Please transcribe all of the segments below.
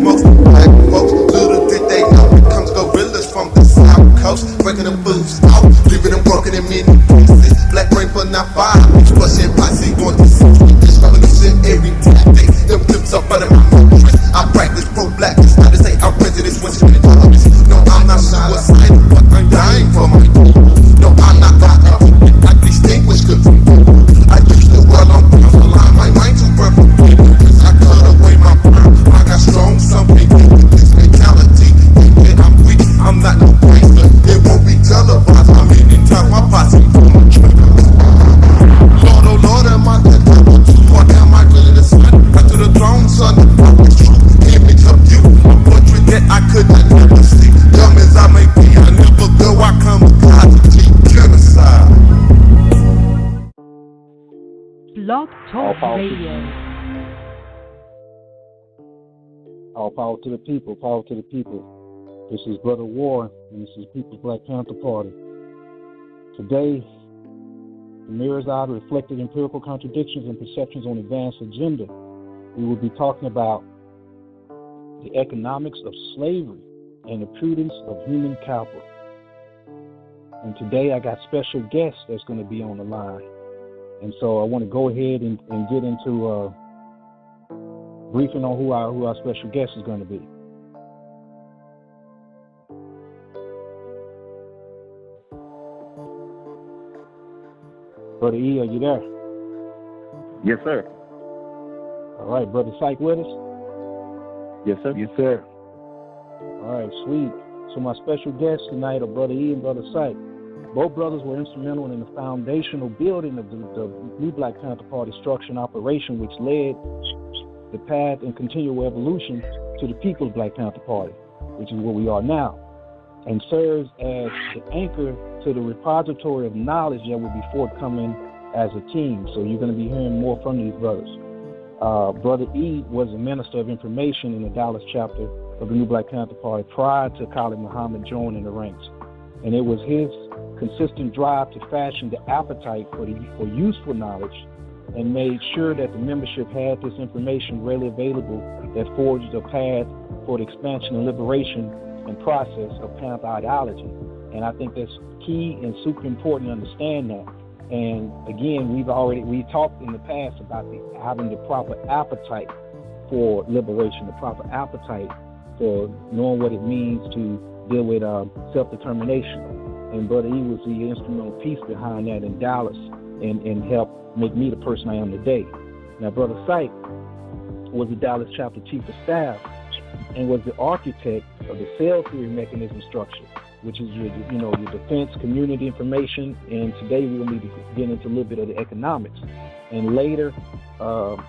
most black folks. Little did they know it comes gorillas from the South Coast, breaking the boots out, leaving them broken in many pieces. Black rain for not fire, flushing posse going to see. This revolution every tactic, them flips up out of my mattress. I practice pro-blackness, now this ain't our prejudice when spinning tolerance. No, I'm not suicidal, but I'm dying for my people. No, I'm not that I distinguish good from evil. I use the world on purpose, align my mind to perfect people. I cut away my burn, I got strong, something with this mentality. Thinking I'm weak, I'm not no gangster. It won't be televised, I'm in time, my posse for my trigger. Lord, oh Lord, am I that devil? Or am I really the son? Right to the throne, son, I was true. Image of you, a portrait that I could not never see. Dumb as I may be, I never go, I come with God to keep genocide. Blog Talk Radio. All power to the people, power to the people. This is Brother War, and this is People's Black Panther Party. Today, the mirror's eye reflected empirical contradictions and perceptions on advanced agenda. We will be talking about the economics of slavery and the prudence of human capital. And today I got special guests that's going to be on the line. And so I want to go ahead and get into briefing on who our special guest is going to be. Brother E, are you there? Yes, sir. All right, Brother Syke with us? Yes, sir. Yes, sir. All right, sweet. So my special guests tonight are Brother E and Brother Syke. Both brothers were instrumental in the foundational building of the new Black Panther Party structure and operation, which led the path and continual evolution to the People's Black Panther Party, which is where we are now, and serves as the anchor to the repository of knowledge that will be forthcoming as a team. So you're going to be hearing more from these brothers. Brother E was a minister of information in the Dallas chapter of the New Black Panther Party prior to Khalid Muhammad joining the ranks. And it was his consistent drive to fashion the appetite for useful knowledge and made sure that the membership had this information readily available that forged a path for the expansion and liberation and process of Panther ideology. And I think that's key and super important to understand that. And again, we talked in the past about having the proper appetite for liberation, the proper appetite for knowing what it means to deal with self-determination. And Brother E was the instrumental piece behind that in Dallas and helped make me the person I am today. Now, Brother Syke was the Dallas chapter chief of staff and was the architect of the cell theory mechanism structure, which is your defense, community information, and today we're going to be getting into a little bit of the economics. And later,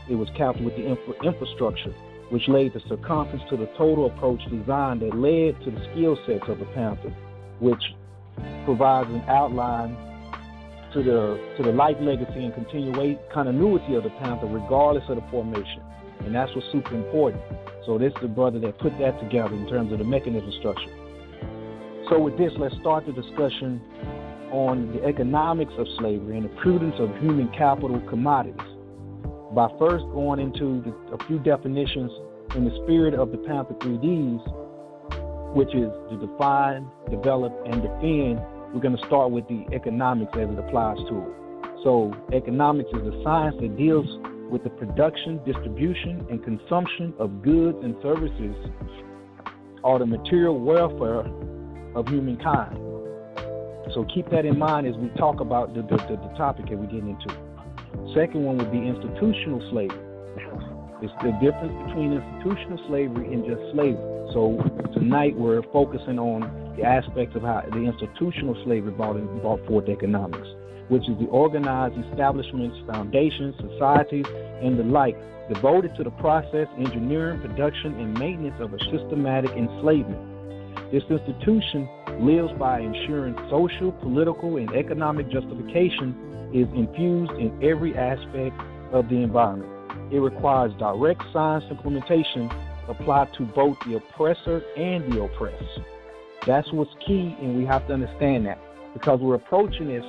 it was coupled with the infrastructure, which laid the circumference to the total approach design that led to the skill sets of the Panther, which provides an outline to the life legacy and continuity of the Panther, regardless of the formation. And that's what's super important. So this is the brother that put that together in terms of the mechanism structure. So with this, let's start the discussion on the economics of slavery and the prudence of human capital commodities by first going into a few definitions in the spirit of the Panther 3Ds, which is to define, develop, and defend. We're going to start with the economics as it applies to it. So economics is a science that deals with the production, distribution, and consumption of goods and services, or the material welfare of humankind. So keep that in mind as we talk about the topic that we're getting into. Second one would be institutional slavery. It's the difference between institutional slavery and just slavery. So tonight we're focusing on the aspects of how the institutional slavery brought forth economics, which is the organized establishments, foundations, societies, and the like, devoted to the process, engineering, production, and maintenance of a systematic enslavement. This institution lives by ensuring social, political, and economic justification is infused in every aspect of the environment. It requires direct science implementation applied to both the oppressor and the oppressed. That's what's key, and we have to understand that, because we're approaching this,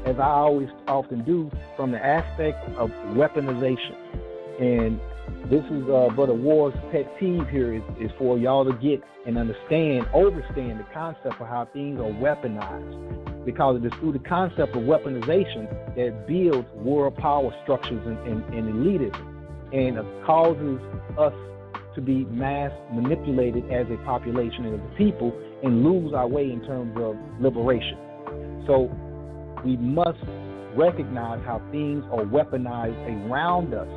as I always often do, from the aspect of weaponization. And this is Brother Ward's pet peeve here is for y'all to get and understand the concept of how things are weaponized. Because it is through the concept of weaponization that builds world power structures and elitism, and causes us to be mass manipulated as a population and as a people and lose our way in terms of liberation. So we must recognize how things are weaponized around us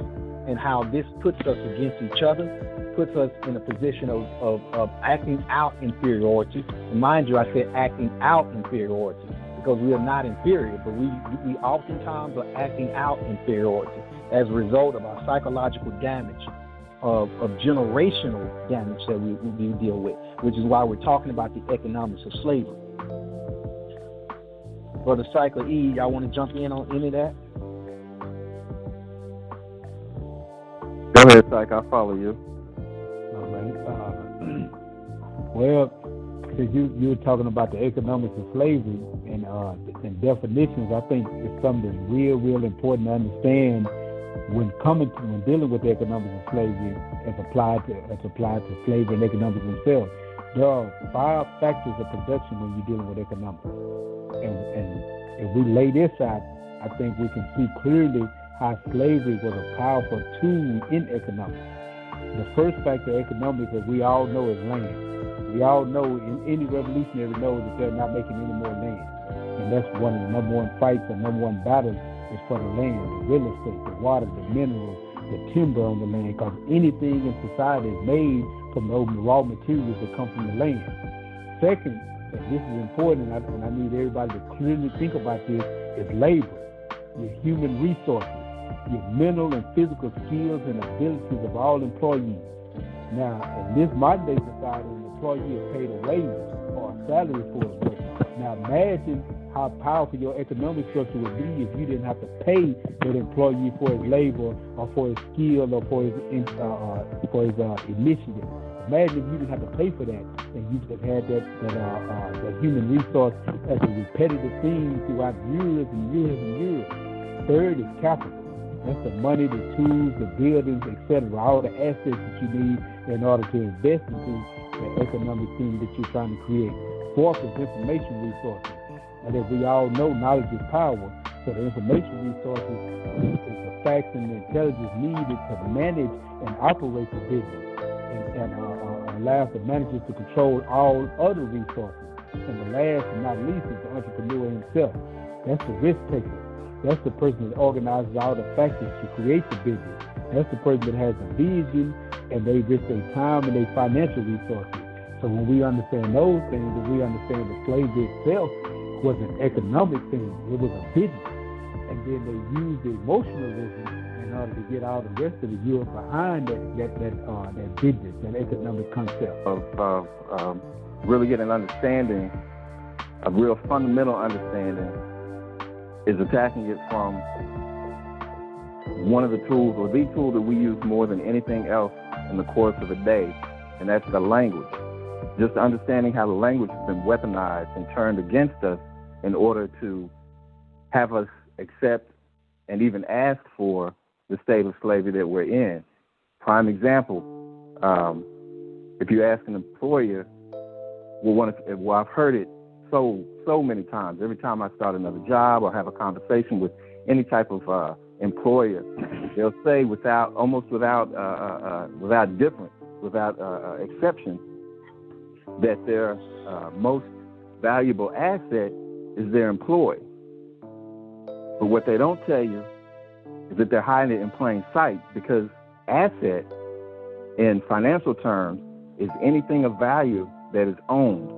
and how this puts us against each other, puts us in a position of acting out inferiority. And mind you, I said acting out inferiority because we are not inferior, but we oftentimes are acting out inferiority as a result of our psychological damage, of generational damage that we deal with, which is why we're talking about the economics of slavery. Brother Cycler E, y'all want to jump in on any of that? Go ahead, Psych. I'll follow you. All right. Well, since you were talking about the economics of slavery and definitions, I think it's something that's real important to understand when dealing with the economics of slavery as applied to slavery and economics themselves. There are 5 factors of production when you're dealing with economics. And if we lay this out, I think we can see clearly how slavery was a powerful tool in economics. The first factor of economics, as we all know, is land. We all know, in any revolutionary knows that they're not making any more land. And that's one of the number one fights and number one battles is for the land, the real estate, the water, the minerals, the timber on the land, because anything in society is made from those raw materials that come from the land. Second, and this is important, and I need everybody to clearly think about this, is labor, your human resources, your mental and physical skills and abilities of all employees. Now, in this modern day society, an employee is paid a wage or a salary for his work. Now, imagine how powerful your economic structure would be if you didn't have to pay that employee for his labor or for his skill or for his initiative. Imagine if you didn't have to pay for that, and you just had that human resource as a repetitive thing throughout years and years and years. Third is capital. That's the money, the tools, the buildings, etc., all the assets that you need in order to invest into the economic thing that you're trying to create. Fourth is information resources. And as we all know, knowledge is power. So the information resources is the facts and the intelligence needed to manage and operate the business and allows the managers to control all other resources. And the last but not least is the entrepreneur himself. That's the risk taker. That's the person that organizes all the factors to create the business. That's the person that has the vision, and they risk their time and their financial resources. So when we understand those things, and we understand that slavery itself was an economic thing, it was a business. And then they used the emotionalism in order to get all the rest of the Europe behind that business, that economic concept. Of really getting an understanding, a real fundamental understanding, is attacking it from one of the tools, or the tool that we use more than anything else in the course of a day, and that's the language. Just understanding how the language has been weaponized and turned against us in order to have us accept and even ask for the state of slavery that we're in. Prime example, if you ask an employer, well, I've heard it so many times. Every time I start another job or have a conversation with any type of employer, they'll say without exception, that their most valuable asset is their employee. But what they don't tell you is that they're hiding it in plain sight, because asset in financial terms is anything of value that is owned.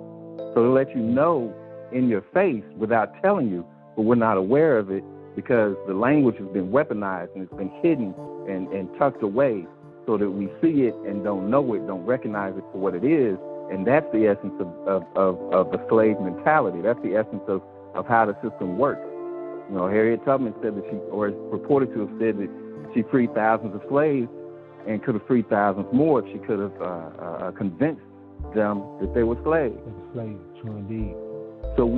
So to let you know in your face without telling you, but we're not aware of it because the language has been weaponized and it's been hidden and tucked away so that we see it and don't know it, don't recognize it for what it is. And that's the essence of the slave mentality. That's the essence of how the system works. You know, Harriet Tubman said that she, or is reported to have said that she freed thousands of slaves and could have freed thousands more if she could have convinced them that they were slaves. Slaves, true indeed. So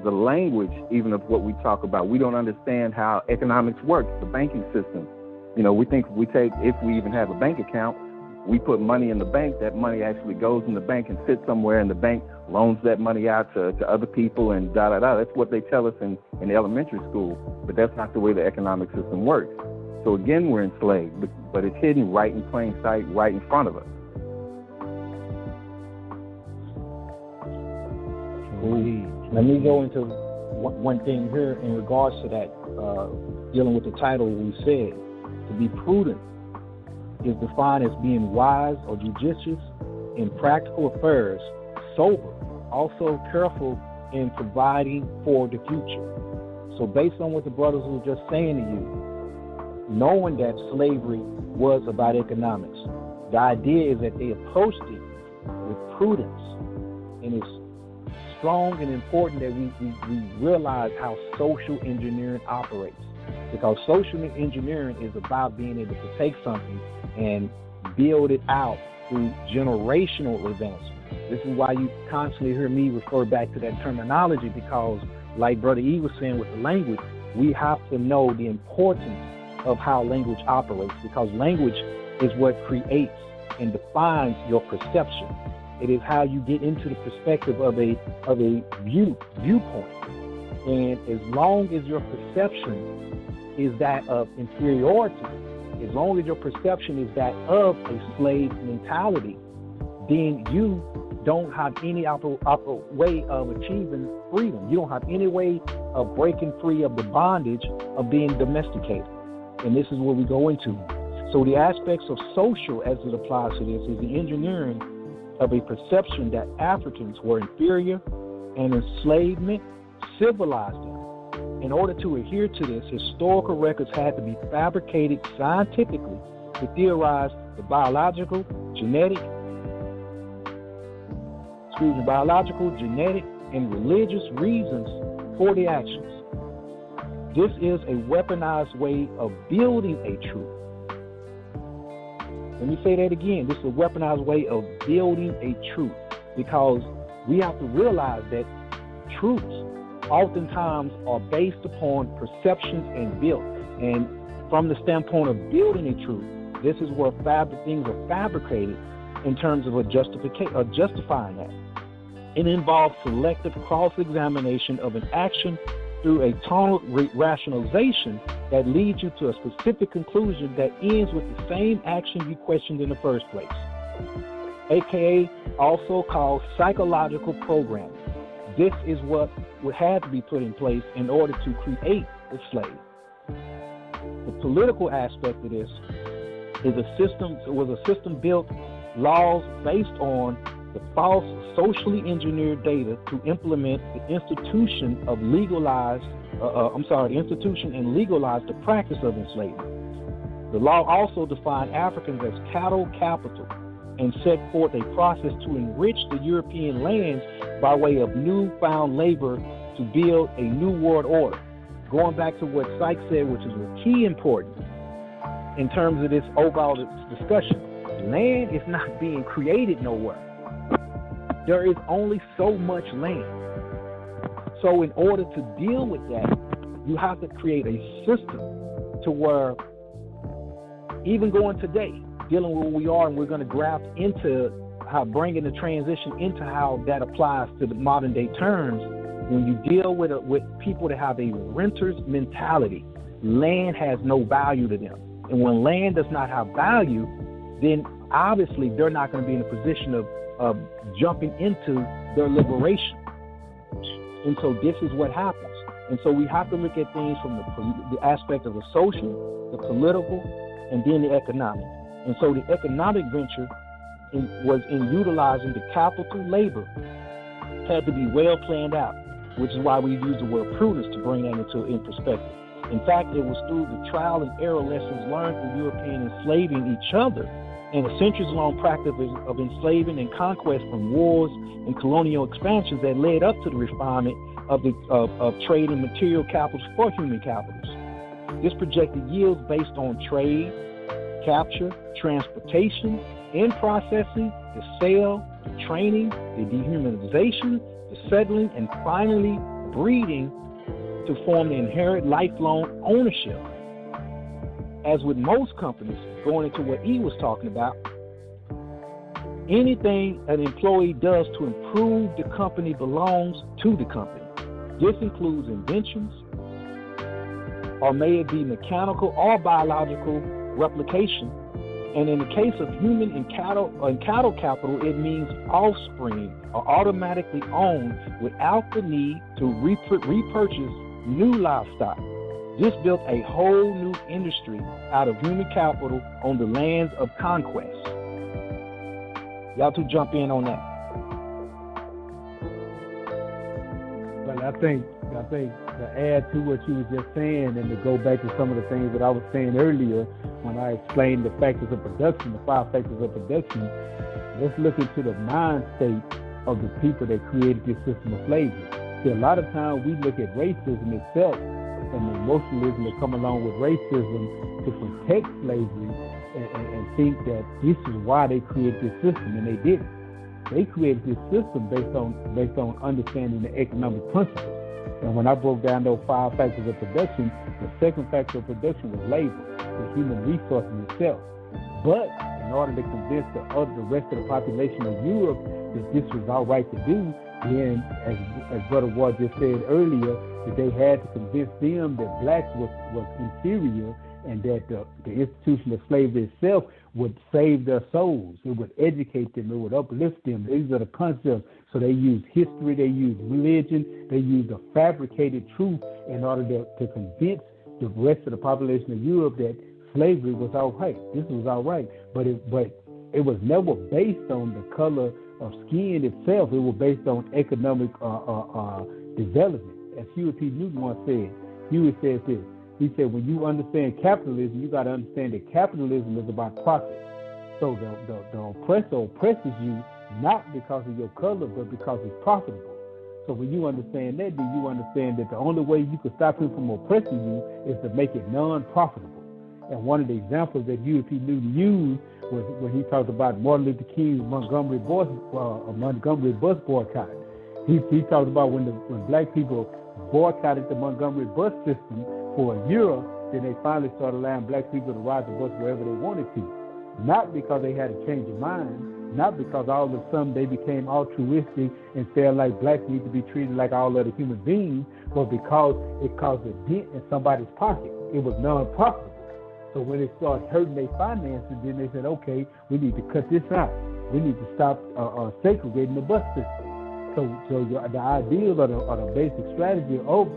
the language, even of what we talk about, we don't understand how economics works, the banking system. We think if we even have a bank account, we put money in the bank, that money actually goes in the bank and sits somewhere, and the bank loans that money out to other people and da-da-da. That's what they tell us in elementary school, but that's not the way the economic system works. So again, we're enslaved, but it's hidden right in plain sight, right in front of us. Let me go into one thing here in regards to that, dealing with the title we said. To be prudent is defined as being wise or judicious in practical affairs, sober, also careful in providing for the future. So based on what the brothers were just saying to you, knowing that slavery was about economics, the idea is that they approached it with prudence, and it's strong and important that we realize how social engineering operates, because social engineering is about being able to take something and build it out through generational advancement. This is why you constantly hear me refer back to that terminology, because like Brother E was saying with the language, we have to know the importance of how language operates, because language is what creates and defines your perception. It is how you get into the perspective of a viewpoint. And as long as your perception is that of inferiority, as long as your perception is that of a slave mentality, then you don't have any way of achieving freedom. You don't have any way of breaking free of the bondage of being domesticated. And this is what we go into. So the aspects of social as it applies to this is the engineering of a perception that Africans were inferior, and enslavement civilized them. In order to adhere to this, historical records had to be fabricated scientifically to theorize the biological, genetic, and religious reasons for the actions. This is a weaponized way of building a truth. Let me say that again. This is a weaponized way of building a truth, because we have to realize that truths oftentimes are based upon perceptions and built. And from the standpoint of building a truth, this is where things are fabricated in terms of justifying that. It involves selective cross-examination of an action through a tonal rationalization that leads you to a specific conclusion that ends with the same action you questioned in the first place, aka also called psychological programming. This is what would have to be put in place in order to create the slave. The political aspect of this is was a system built laws based on the false socially engineered data to implement the institution and legalize the practice of enslavement. The law also defined Africans as cattle capital and set forth a process to enrich the European lands by way of newfound labor to build a new world order. Going back to what Sykes said, which is key important in terms of this overall discussion, land is not being created nowhere. There is only so much land. So in order to deal with that, you have to create a system to where, even going today, dealing with where we are, and we're going to graft into how bringing the transition into how that applies to the modern day terms. When you deal with people that have a renter's mentality, land has no value to them. And when land does not have value, then obviously they're not going to be in a position of jumping into their liberation. And so this is what happens. And so we have to look at things from the aspect of the social, the political, and then the economic. And so the economic venture was in utilizing the capital labor had to be well planned out, which is why we use the word prudence to bring that in perspective. In fact, it was through the trial and error lessons learned from European enslaving each other and a centuries-long practice of enslaving and conquest from wars and colonial expansions that led up to the refinement of trade and material capitals for human capitals. This projected yields based on trade, capture, transportation, and processing, the sale, the training, the dehumanization, the settling, and finally breeding to form the inherent lifelong ownership. as with most companies, going into what E was talking about, anything an employee does to improve the company belongs to the company. This includes inventions, or may it be mechanical or biological replication. And in the case of human and cattle capital, it means offspring are automatically owned without the need to repurchase new livestock. This built a whole new industry out of human capital on the lands of conquest. Y'all two jump in on that. Well, I think to add to what you were just saying and to go back to some of the things that I was saying earlier when I explained the factors of production, the 5 factors of production, let's look into the mind state of the people that created this system of slavery. See, a lot of times we look at racism itself and the emotionalism that come along with racism to protect slavery and think that this is why they created this system, and they didn't. They created this system based on understanding the economic principles. And when I broke down those 5 factors of production, the second factor of production was labor, the human resources itself. But in order to convince the rest of the population of Europe that this was all right to do, then, as Brother Ward just said earlier, that they had to convince them that blacks was inferior and that the institution of slavery itself would save their souls. It would educate them. It would uplift them. These are the concepts. So they used history. They used religion. They used a fabricated truth in order to convince the rest of the population of Europe that slavery was all right. This was all right. But it was never based on the color of skin itself. It was based on economic development. As Huey P. Newton once said, Huey says this. He said, when you understand capitalism, you got to understand that capitalism is about profit. So the oppressor oppresses you not because of your color, but because it's profitable. So when you understand that, then you understand that the only way you can stop him from oppressing you is to make it non-profitable. And one of the examples that Huey P. Newton used was when he talked about Martin Luther King's Montgomery bus boycott. He talked about when black people boycotted the Montgomery bus system for a year, then they finally started allowing black people to ride the bus wherever they wanted to. Not because they had a change of mind, not because all of a sudden they became altruistic and felt like blacks need to be treated like all other human beings, but because it caused a dent in somebody's pocket. It was non-profitable. So when it started hurting their finances, then they said, okay, we need to cut this out. We need to stop segregating the bus system. So the ideal or the basic strategy of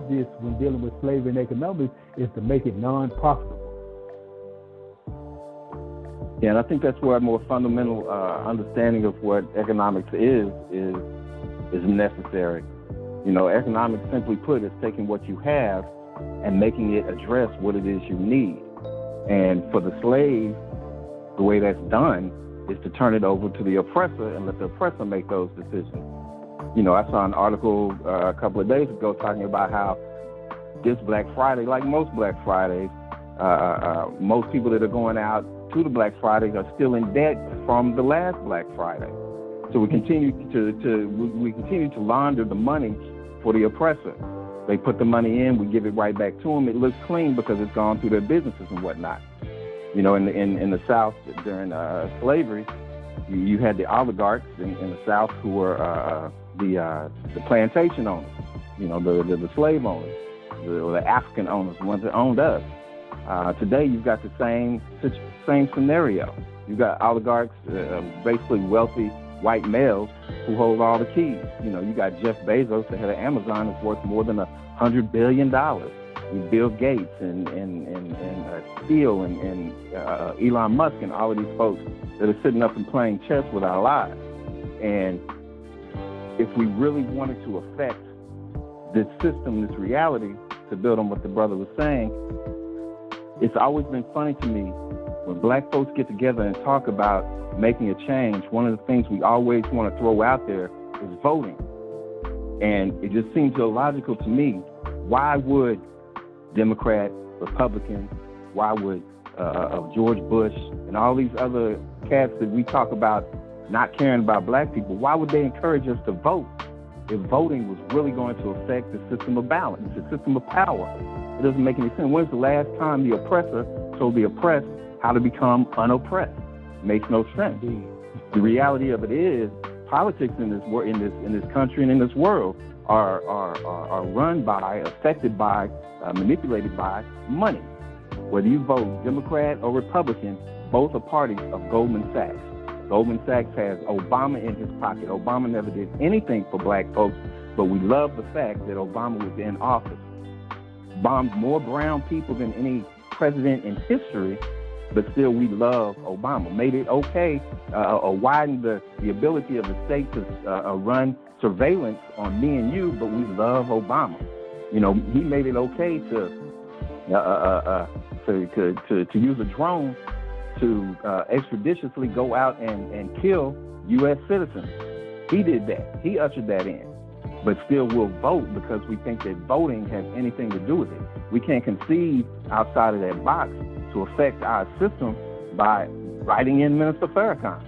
this when dealing with slavery and economics is to make it non-profitable. Yeah, and I think that's where a more fundamental understanding of what economics is necessary. You know, economics, simply put, is taking what you have and making it address what it is you need. And for the slave, the way that's done is to turn it over to the oppressor and let the oppressor make those decisions. You know, I saw an article a couple of days ago talking about how this Black Friday, like most Black Fridays, most people that are going out to the Black Fridays are still in debt from the last Black Friday. So we continue to launder the money for the oppressor. They put the money in, we give it right back to them. It looks clean because it's gone through their businesses and whatnot. You know, in the South during slavery, you had the oligarchs in the South who were the plantation owners, you know, the slave owners, the African owners, the ones that owned us. Today, you've got the same scenario. You've got oligarchs, basically wealthy white males who hold all the keys. You know, you got Jeff Bezos, the head of Amazon, is worth more than $100 billion. With Bill Gates and Steele and Elon Musk and all of these folks that are sitting up and playing chess with our lives. And if we really wanted to affect this system, this reality, to build on what the brother was saying, it's always been funny to me when black folks get together and talk about making a change. One of the things we always want to throw out there is voting. And it just seems illogical to me. Why would Democrat, Republican, why would George Bush and all these other cats that we talk about not caring about black people, why would they encourage us to vote if voting was really going to affect the system of balance, the system of power? It doesn't make any sense. When's the last time the oppressor told the oppressed how to become unoppressed. Makes no sense. The reality of it is, politics in this country and in this world are run by, affected by, manipulated by money. Whether you vote Democrat or Republican, both are parties of Goldman Sachs. Goldman Sachs has Obama in his pocket. Obama never did anything for black folks, but we love the fact that Obama was in office. Bombed more brown people than any president in history, but still we love Obama. Made it okay, widened the ability of the state to run surveillance on me and you, but we love Obama. You know, he made it okay to use a drone to extrajudiciously go out and kill U.S. citizens. He did that. He ushered that in. But still we'll vote because we think that voting has anything to do with it. We can't conceive outside of that box to affect our system by writing in Minister Farrakhan.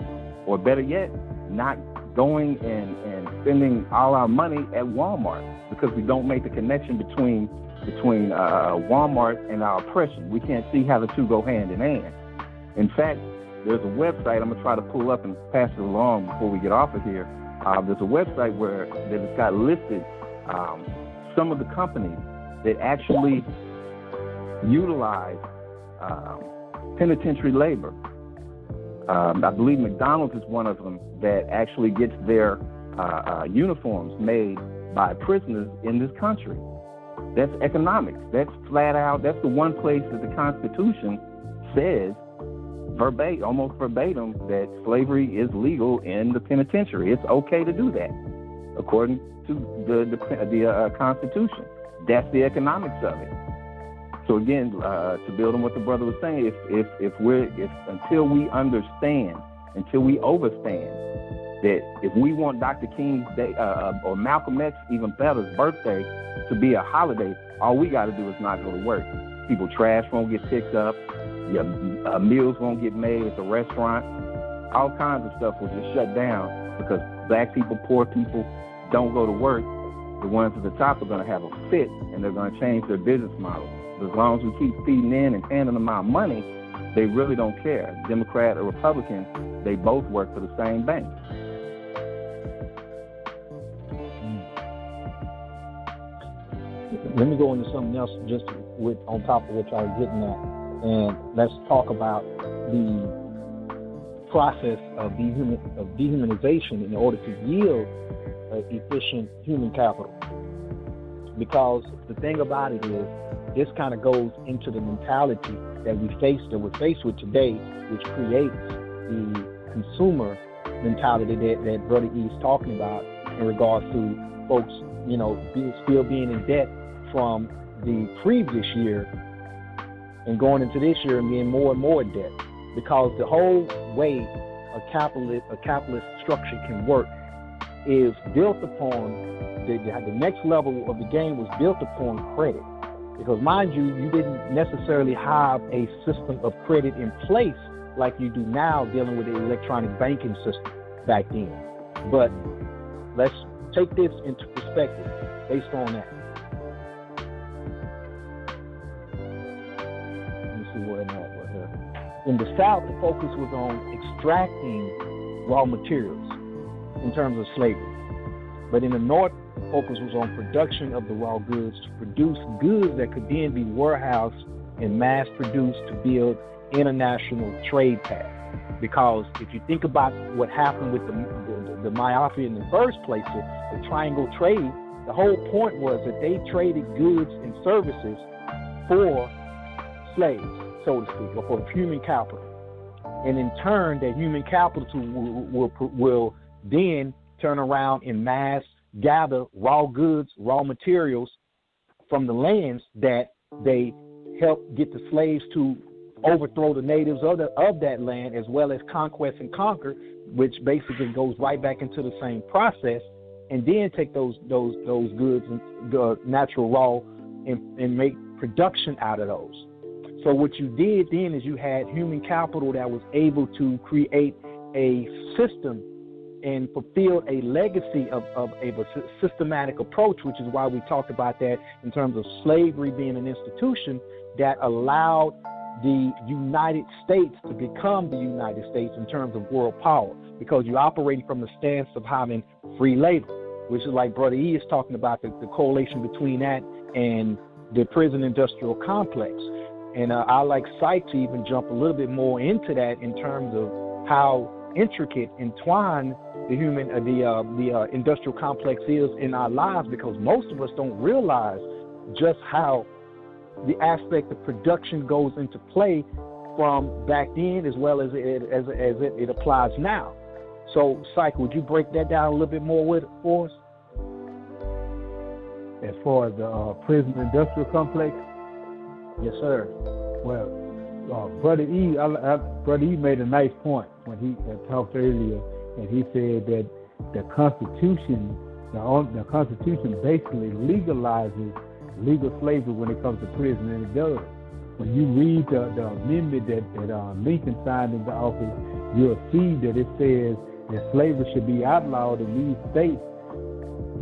Or better yet, not going and spending all our money at Walmart because we don't make the connection between Walmart and our oppression. We can't see how the two go hand in hand. In fact, there's a website I'm going to try to pull up and pass it along before we get off of here. There's a website that has got listed some of the companies that actually utilize penitentiary labor. I believe McDonald's is one of them that actually gets their uniforms made by prisoners in this country. That's economics. That's flat out. That's the one place that the Constitution says almost verbatim, that slavery is legal in the penitentiary. It's okay to do that, according to the Constitution. That's the economics of it. So again, to build on what the brother was saying, until we understand, until we overstand that if we want Dr. King's day or Malcolm X, even better's birthday, to be a holiday, all we got to do is not go to work. People trash won't get picked up. Your meals won't get made at the restaurant. All kinds of stuff will just shut down because black people, poor people don't go to work. The ones at the top are going to have a fit and they're going to change their business model. But as long as we keep feeding in and handing them our money, they really don't care. Democrat or Republican, they both work for the same bank. Let me go into something else just on top of what I was getting at. And let's talk about the process of dehumanization in order to yield efficient human capital. Because the thing about it is, this kind of goes into the mentality that we're faced with today, which creates the consumer mentality that Brother E is talking about in regards to folks, still being in debt from the previous year and going into this year and being more and more in debt, because the whole way a capitalist structure can work is built upon the next level of the game was built upon credit. Because mind you, you didn't necessarily have a system of credit in place like you do now dealing with the electronic banking system back then. But let's take this into perspective based on that. In the South, the focus was on extracting raw materials in terms of slavery. But in the North, the focus was on production of the raw goods to produce goods that could then be warehoused and mass-produced to build international trade paths. Because if you think about what happened with the myopia in the first place, the triangle trade, the whole point was that they traded goods and services for slaves, so to speak, or for human capital. And in turn, that human capital will then turn around and mass gather raw goods, raw materials from the lands that they helped get the slaves to overthrow the natives of that land, as well as conquest and conquer, which basically goes right back into the same process, and then take those goods and natural raw and make production out of those. So what you did then is you had human capital that was able to create a system and fulfill a legacy of a systematic approach, which is why we talked about that in terms of slavery being an institution that allowed the United States to become the United States in terms of world power, because you're operating from the stance of having free labor, which is like Brother E is talking about the correlation between that and the prison industrial complex. And I like Sight to even jump a little bit more into that in terms of how intricate, entwined the industrial complex is in our lives, because most of us don't realize just how the aspect of production goes into play from back then as well as it applies now. So, Psych, would you break that down a little bit more for us? As far as the prison industrial complex? Yes, sir. Well, Brother E made a nice point when he talked earlier, and he said that the Constitution basically legalizes legal slavery when it comes to prison, and it does. When you read the amendment that Lincoln signed into office, you'll see that it says that slavery should be outlawed in these states,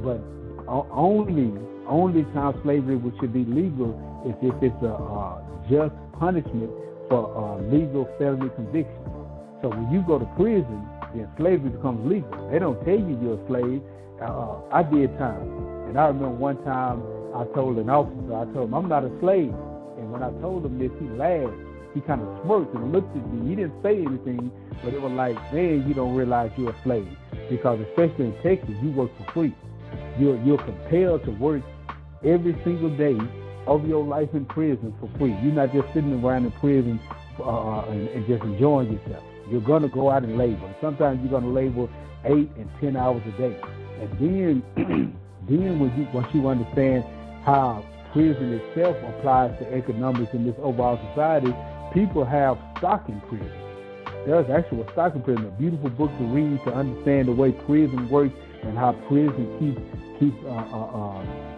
but only time slavery should be legal is if it's a just punishment for legal felony conviction. So when you go to prison, then slavery becomes legal. They don't tell you you're a slave. I did time, and I remember one time I told an officer, I'm not a slave. And when I told him this, he laughed. He kind of smirked and looked at me. He didn't say anything, but it was like, man, you don't realize you're a slave. Because especially in Texas, you work for free. You're compelled to work every single day of your life in prison for free. You're not just sitting around in prison and just enjoying yourself. You're going to go out and labor. Sometimes you're going to labor 8 and 10 hours a day. And then once you understand how prison itself applies to economics in this overall society, people have stock in prison. There's actually a stock in prison, a beautiful book to read to understand the way prison works and how prison keeps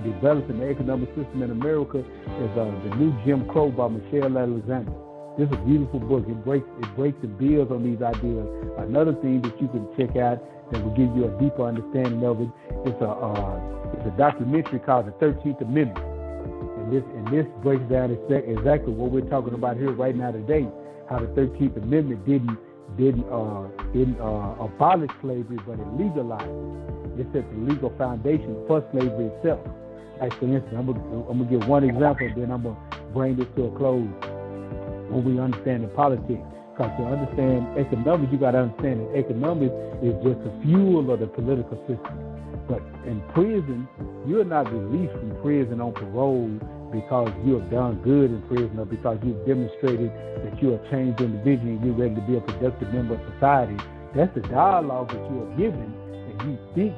developing the economic system in America. Is the New Jim Crow by Michelle Alexander. This is a beautiful book. It breaks the bills on these ideas. Another thing that you can check out that will give you a deeper understanding of it is a documentary called The 13th Amendment. And this breaks down exactly what we're talking about here right now today, how the 13th Amendment didn't abolish slavery, but it legalized it. It set the legal foundation for slavery itself. Like, for instance, I'm gonna give one example, then I'm gonna bring this to a close. When we understand the politics, because to understand economics, you got to understand that economics is just the fuel of the political system. But in prison, you're not released from prison on parole because you have done good in prison or because you've demonstrated that you're a changed individual and you're ready to be a productive member of society. That's the dialogue that you are given, and you think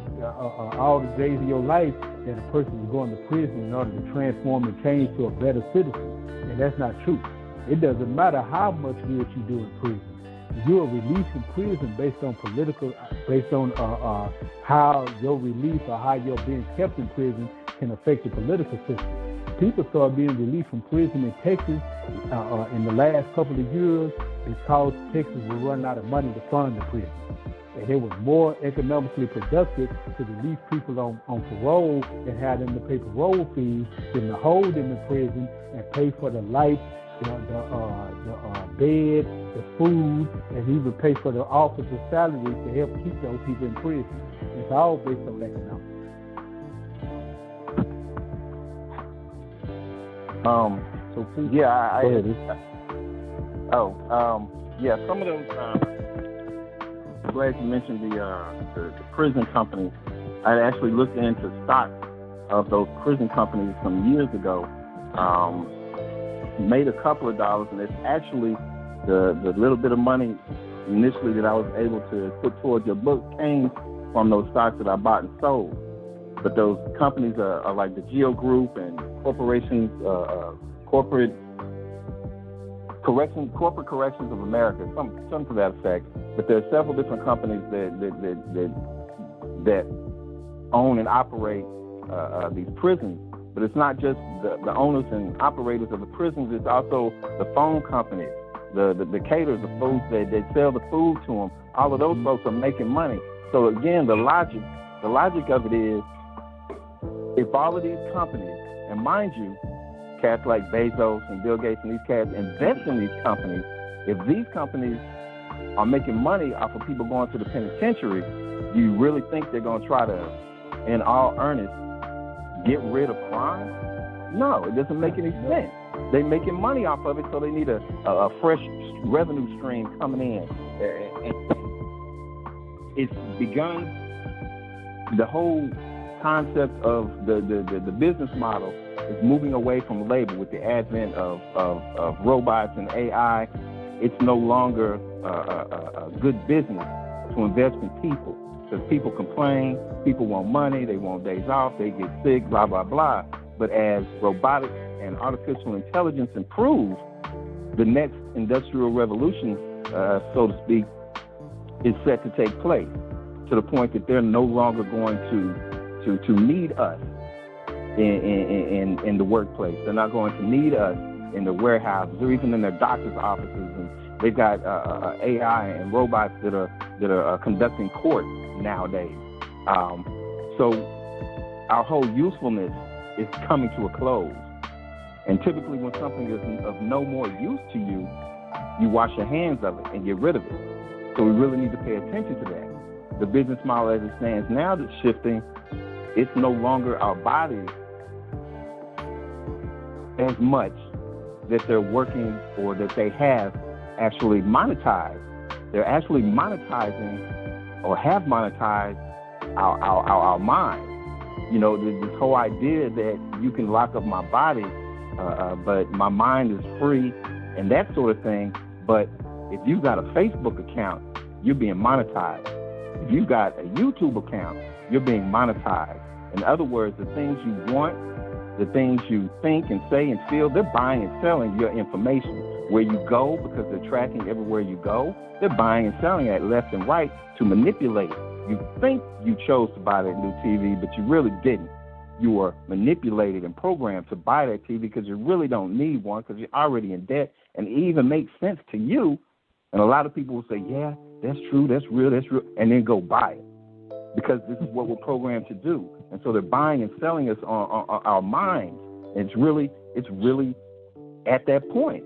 all the days of your life that a person is going to prison in order to transform and change to a better citizen, and that's not true. It doesn't matter how much good you do in prison. You are released from prison based on how your release or how you're being kept in prison can affect the political system. People started being released from prison in Texas in the last couple of years because Texas was running out of money to fund the prison. And it was more economically productive to release people on parole and have them to pay parole fees than to hold them in prison and pay for the life, the bed, the food, and even pay for the officers' salaries to help keep those people in prison. It's all based on economics. So please, yeah, go ahead. Some of those. I'm glad you mentioned the prison companies. I actually looked into stocks of those prison companies some years ago. Made a couple of dollars, and it's actually the little bit of money initially that I was able to put towards your book came from those stocks that I bought and sold. But those companies are like the Geo Group and corporations, corporate corrections of America, something to that effect. But there are several different companies that own and operate these prisons. But it's not just the owners and operators of the prisons. It's also the phone companies, the caterers, the foods they sell the food to them. All of those folks are making money. So again, the logic of it is, if all of these companies, and mind you, cats like Bezos and Bill Gates and these cats invest in these companies, if these companies are making money off of people going to the penitentiary, do you really think they're going to try to, in all earnest, get rid of crime? No, it doesn't make any sense. They're making money off of it, so they need a fresh revenue stream coming in. And it's begun, the whole concept of the business model is moving away from labor with the advent of robots and AI. It's no longer a good business to invest in people, because people complain, people want money, they want days off, they get sick, blah, blah, blah. But as robotics and artificial intelligence improve, the next industrial revolution, so to speak, is set to take place, to the point that they're no longer going to need us in the workplace. They're not going to need us in the warehouses or even in their doctor's offices. And they've got AI and robots that are conducting court nowadays. So our whole usefulness is coming to a close. And typically when something is of no more use to you, you wash your hands of it and get rid of it. So we really need to pay attention to that. The business model as it stands now that's shifting, it's no longer our bodies as much that they're working or that they have actually monetized. They're actually monetizing or have monetized our mind. You know, this whole idea that you can lock up my body, but my mind is free and that sort of thing. But if you got a Facebook account, you're being monetized. If you got a YouTube account, you're being monetized. In other words, the things you want, the things you think and say and feel, they're buying and selling your information. Where you go, because they're tracking everywhere you go, they're buying and selling it left and right to manipulate. You think you chose to buy that new TV, but you really didn't. You were manipulated and programmed to buy that TV because you really don't need one, because you're already in debt, and it even makes sense to you. And a lot of people will say, yeah, that's true, that's real, and then go buy it because this is what we're programmed to do. And so they're buying and selling us on our minds. And it's really at that point.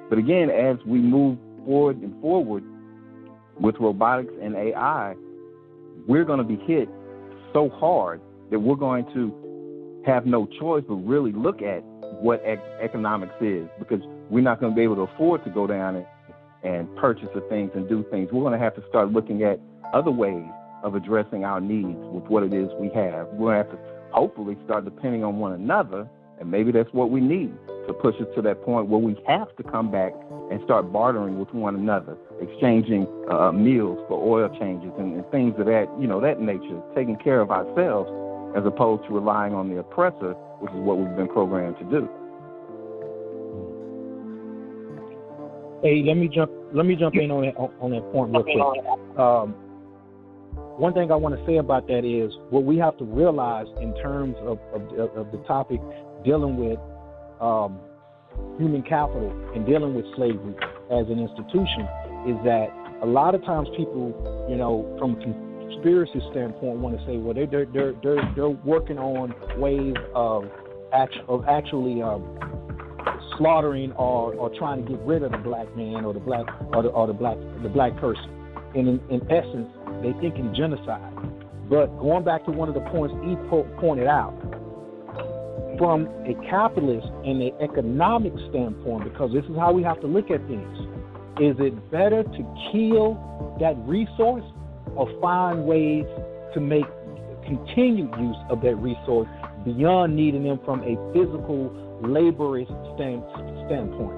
But again, as we move forward with robotics and AI, we're going to be hit so hard that we're going to have no choice but really look at what economics is, because we're not going to be able to afford to go down and purchase the things and do things. We're going to have to start looking at other ways of addressing our needs with what it is we have. We're going to have to hopefully start depending on one another, and maybe that's what we need to push us to that point where we have to come back and start bartering with one another, exchanging meals for oil changes and things of that, that nature, taking care of ourselves as opposed to relying on the oppressor, which is what we've been programmed to do. Hey, let me jump in on that point real quick. One thing I want to say about that is what we have to realize in terms of the topic dealing with human capital and dealing with slavery as an institution is that a lot of times people, from a conspiracy standpoint, want to say, well, they're working on ways of actually slaughtering or trying to get rid of the black man or the black person. And in essence, they think in genocide. But going back to one of the points E pointed out, from a capitalist and an economic standpoint, because this is how we have to look at things, is it better to kill that resource or find ways to make continued use of that resource beyond needing them from a physical, laborious standpoint?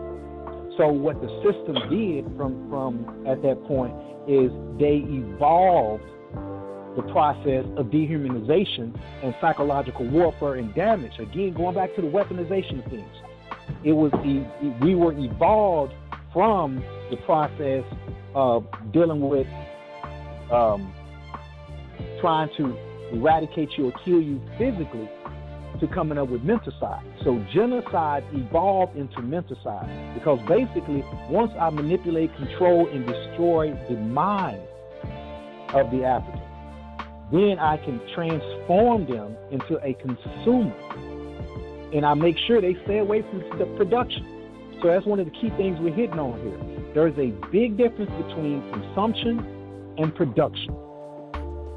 So what the system did from at that point is they evolved the process of dehumanization and psychological warfare and damage. Again, going back to the weaponization of things, we were evolved from the process of dealing with trying to eradicate you or kill you physically to coming up with menticide. So genocide evolved into menticide because basically once I manipulate, control, and destroy the mind of the African, then I can transform them into a consumer and I make sure they stay away from the production. So that's one of the key things we're hitting on here. There is a big difference between consumption and production.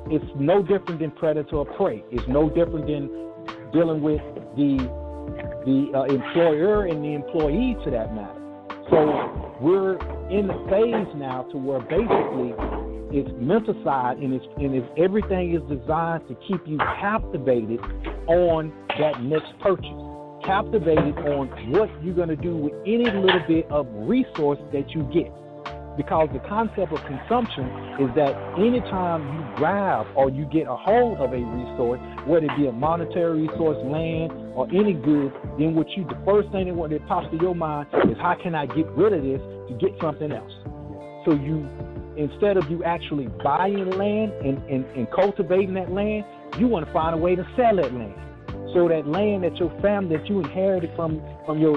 It's no different than predator or prey. It's no different than dealing with the employer and the employee, to that matter. So we're in the phase now to where basically it's menticide, and everything is designed to keep you captivated on that next purchase, captivated on what you're going to do with any little bit of resource that you get. Because the concept of consumption is that anytime you grab or you get a hold of a resource, whether it be a monetary resource, land, or any goods, then the first thing that pops to your mind is, how can I get rid of this to get something else? So instead of you actually buying land and cultivating that land, you want to find a way to sell that land. So that land that your family, that you inherited from your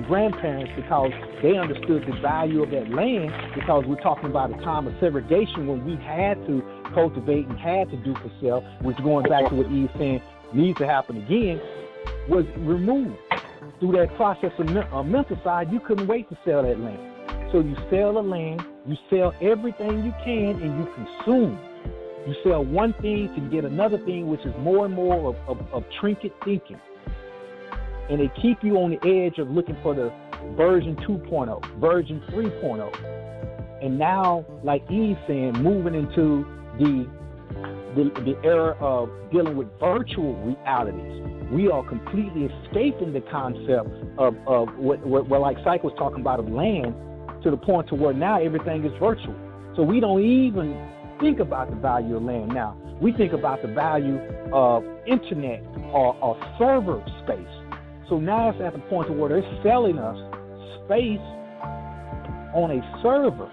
grandparents, because they understood the value of that land, because we're talking about a time of segregation when we had to cultivate and had to do for sale, which, going back to what Eve's saying needs to happen again, was removed. Through that process of menticide, you couldn't wait to sell that land. So you sell the land, you sell everything you can, and you consume. You sell one thing to get another thing, which is more and more of trinket thinking. And they keep you on the edge of looking for the version 2.0, version 3.0. And now, like Eve saying, moving into the era of dealing with virtual realities. We are completely escaping the concept of what like Psych was talking about, of land, to the point to where now everything is virtual. So we don't even think about the value of land now. We think about the value of internet or server space. So now it's at the point to where they're selling us space on a server,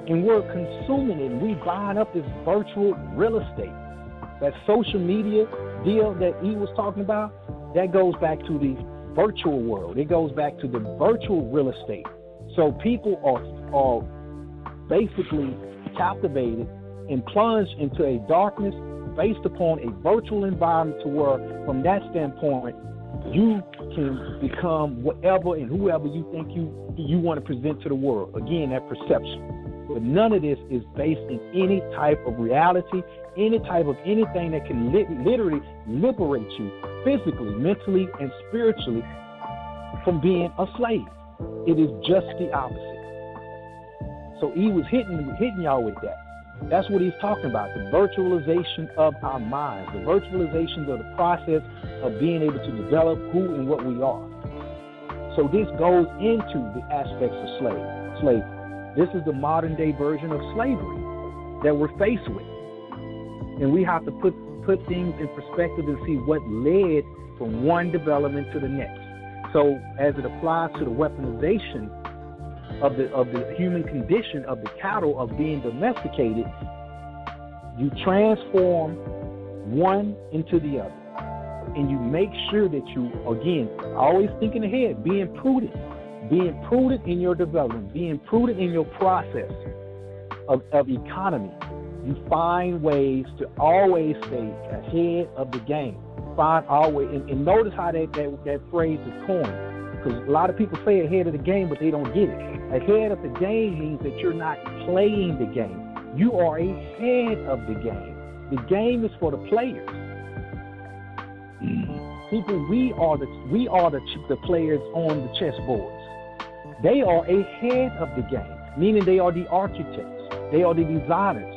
and we're consuming it, and we buying up this virtual real estate. That social media deal that E was talking about, that goes back to the virtual world. It goes back to the virtual real estate. So people are basically captivated and plunged into a darkness based upon a virtual environment, to where, from that standpoint, you can become whatever and whoever you think you want to present to the world. Again, that perception. But none of this is based in any type of reality, any type of anything that can literally liberate you physically, mentally, and spiritually from being a slave. It is just the opposite. So he was hitting y'all with that. That's what he's talking about, the virtualization of our minds, the virtualization of the process of being able to develop who and what we are. So this goes into the aspects of slavery. This is the modern day version of slavery that we're faced with. And we have to put things in perspective and see what led from one development to the next. So as it applies to the weaponization of the human condition, of the cattle, of being domesticated, you transform one into the other. And you make sure that you, again, always thinking ahead, being prudent in your development, being prudent in your process of economy. You find ways to always stay ahead of the game. And notice how that phrase is coined. Because a lot of people say ahead of the game, but they don't get it. Ahead of the game means that you're not playing the game. You are ahead of the game. The game is for the players. People, we are the players on the chessboards. They are ahead of the game, meaning they are the architects. They are the designers.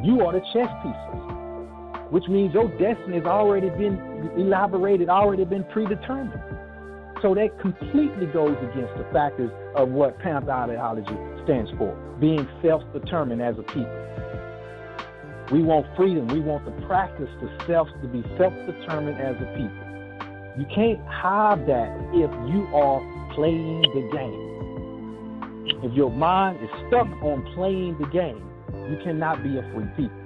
You are the chess pieces, which means your destiny has already been elaborated, already been predetermined. So that completely goes against the factors of what Panther ideology stands for, being self-determined as a people. We want freedom. We want the practice to be self-determined as a people. You can't have that if you are playing the game. If your mind is stuck on playing the game, you cannot be a free people.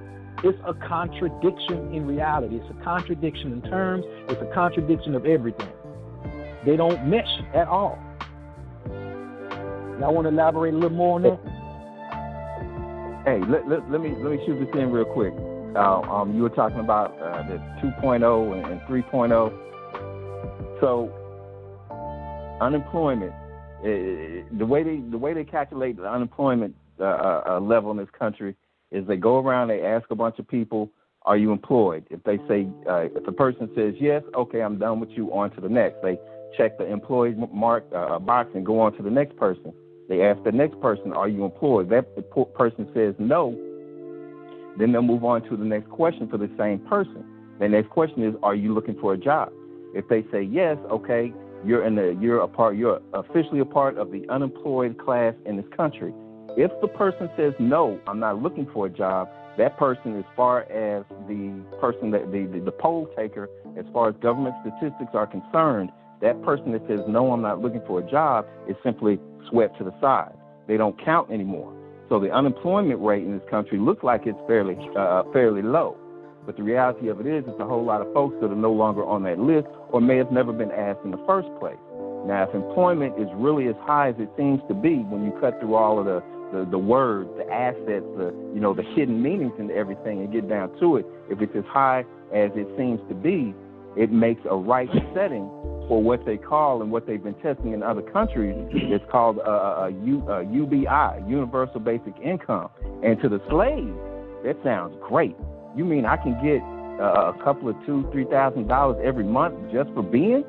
It's a contradiction in reality. It's a contradiction in terms. It's a contradiction of everything. They don't mesh at all. Y'all want to elaborate a little more on that? Hey, let me shoot this in real quick. You were talking about the 2.0 and 3.0. So unemployment, the way they calculate the unemployment level in this country is they go around, they ask a bunch of people, are you employed? If they say, if a person says yes, okay, I'm done with you, on to the next. They check the employee mark box and go on to the next person. They ask the next person, are you employed? That the person says no, then they'll move on to the next question for the same person. The next question is, are you looking for a job? If they say yes, okay, you're officially a part of the unemployed class in this country. If the person says no, I'm not looking for a job, that person, as far as the person that the poll taker, as far as government statistics are concerned, that person that says no, I'm not looking for a job, is simply swept to the side. They don't count anymore. So the unemployment rate in this country looks like it's fairly low. But the reality of it is, it's a whole lot of folks that are no longer on that list or may have never been asked in the first place. Now, if employment is really as high as it seems to be when you cut through all of the words, the assets, the hidden meanings into everything and get down to it, if it's as high as it seems to be, it makes a right setting for what they call and what they've been testing in other countries. It's called UBI, Universal Basic Income. And to the slave, that sounds great. You mean I can get a couple of $2,000-$3,000 every month just for being?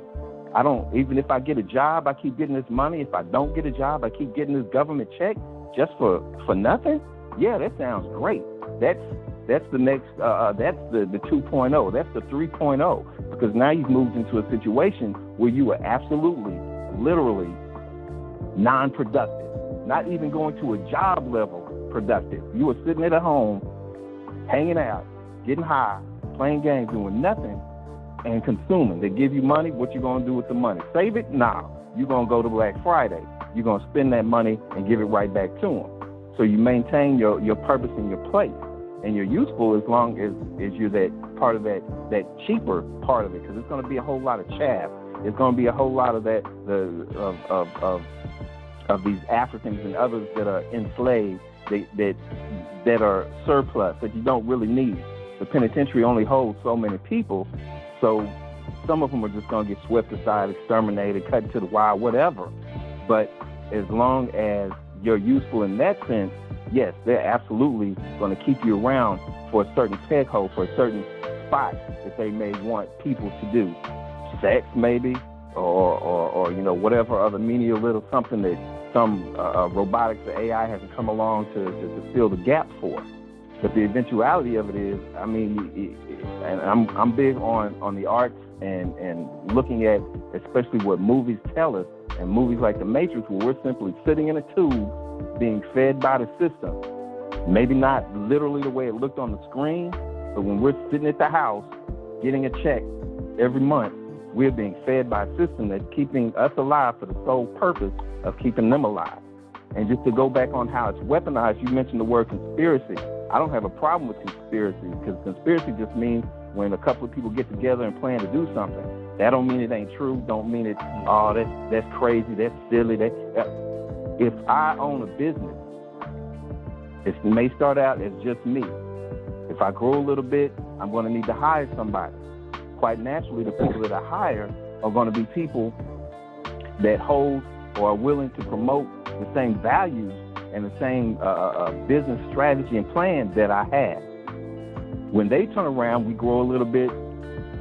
Even if I get a job, I keep getting this money. If I don't get a job, I keep getting this government check just for nothing? Yeah, that sounds great. That's the next, that's the 2.0. That's the 3.0. Because now you've moved into a situation where you are absolutely, literally non-productive. Not even going to a job level productive. You are sitting at home, hanging out, getting high, playing games, doing nothing, and consuming. They give you money. What you going to do with the money? Save it? Nah. You're going to go to Black Friday. You're going to spend that money and give it right back to them. So you maintain your purpose and your place. And you're useful as long as you're that part of that cheaper part of it, because it's going to be a whole lot of chaff. It's going to be a whole lot of that of these Africans and others that are enslaved that are surplus that you don't really need. The penitentiary only holds so many people, so some of them are just going to get swept aside, exterminated, cut into the wild, whatever. But as long as you're useful in that sense, yes, they're absolutely going to keep you around for a certain peg hole, for a certain spot that they may want people to do. Sex, maybe, or whatever other menial little something that some robotics or AI hasn't come along to fill the gap for. But the eventuality of it is, and I'm big on the arts and looking at especially what movies tell us, and movies like The Matrix, where we're simply sitting in a tube being fed by the system. Maybe not literally the way it looked on the screen, but when we're sitting at the house getting a check every month, we're being fed by a system that's keeping us alive for the sole purpose of keeping them alive. And just to go back on how it's weaponized, you mentioned the word conspiracy. I don't have a problem with conspiracy, because conspiracy just means when a couple of people get together and plan to do something. That don't mean it ain't true. Don't mean it, that's crazy, that's silly. If I own a business, it may start out as just me. If I grow a little bit, I'm going to need to hire somebody. Quite naturally, the people that I hire are going to be people that hold or are willing to promote the same values and the same business strategy and plan that I have. When they turn around, we grow a little bit,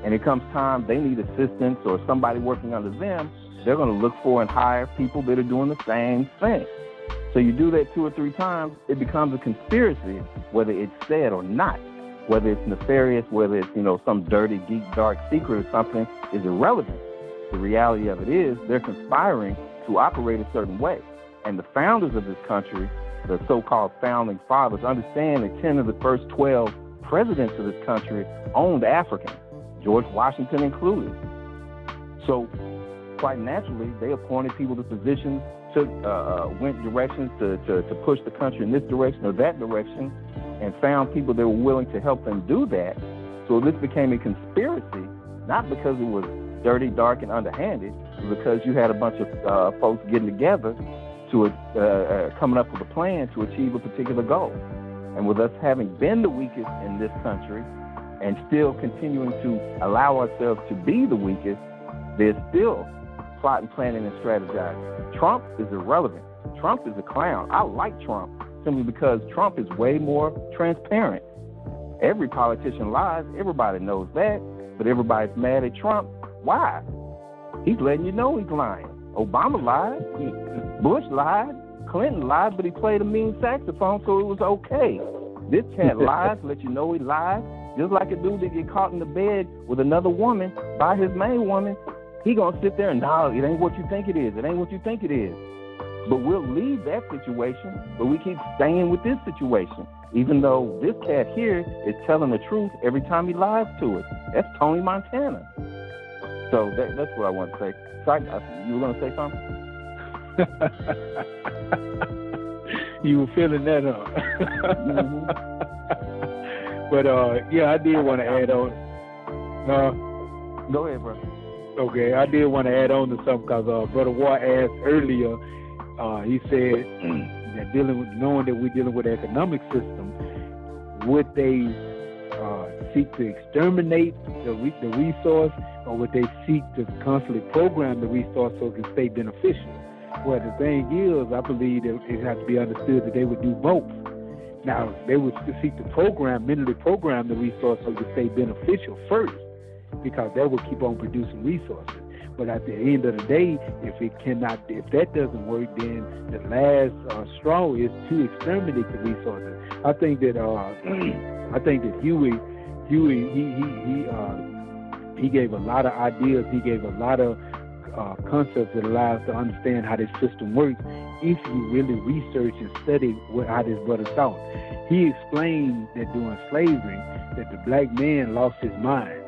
and it comes time they need assistance or somebody working under them, they're going to look for and hire people that are doing the same thing. So you do that 2 or 3 times, it becomes a conspiracy, whether it's said or not. Whether it's nefarious, whether it's, some dirty, geek, dark secret or something is irrelevant. The reality of it is they're conspiring to operate a certain way. And the founders of this country, the so-called founding fathers, understand that 10 of the first 12 presidents of this country owned Africans, George Washington included. So quite naturally, they appointed people to positions, went directions to push the country in this direction or that direction, and found people that were willing to help them do that. So this became a conspiracy, not because it was dirty, dark, and underhanded, but because you had a bunch of folks getting together to coming up with a plan to achieve a particular goal. And with us having been the weakest in this country and still continuing to allow ourselves to be the weakest, they're still plotting, planning, and strategizing. Trump is irrelevant. Trump is a clown. I like Trump simply because Trump is way more transparent. Every politician lies. Everybody knows that. But everybody's mad at Trump. Why? He's letting you know he's lying. Obama lied. Bush lied. Clinton lied, but he played a mean saxophone, so it was okay. This cat lies, let you know he lies. Just like a dude that get caught in the bed with another woman by his main woman, he gonna sit there and, no, it ain't what you think it is. It ain't what you think it is. But we'll leave that situation, but we keep staying with this situation, even though this cat here is telling the truth every time he lies to it. That's Tony Montana. So that's what I want to say. You were going to say something? You were feeling that, huh? Mm-hmm. But, yeah, I did want to add on. Go ahead, bro. Okay, I did want to add on to something because Brother War asked earlier, he said that knowing that we're dealing with an economic system, would they seek to exterminate the resource, or would they seek to constantly program the resource so it can stay beneficial? Well, the thing is, I believe that it has to be understood that they would do both. Now, they would seek to mentally program the resource so it can stay beneficial first, because that will keep on producing resources. But at the end of the day, if that doesn't work, then the last straw is to exterminate the resources. I think that Huey he gave a lot of ideas. He gave a lot of concepts that allow us to understand how this system works if you really research and study how this brother thought. He explained that during slavery that the black man lost his mind.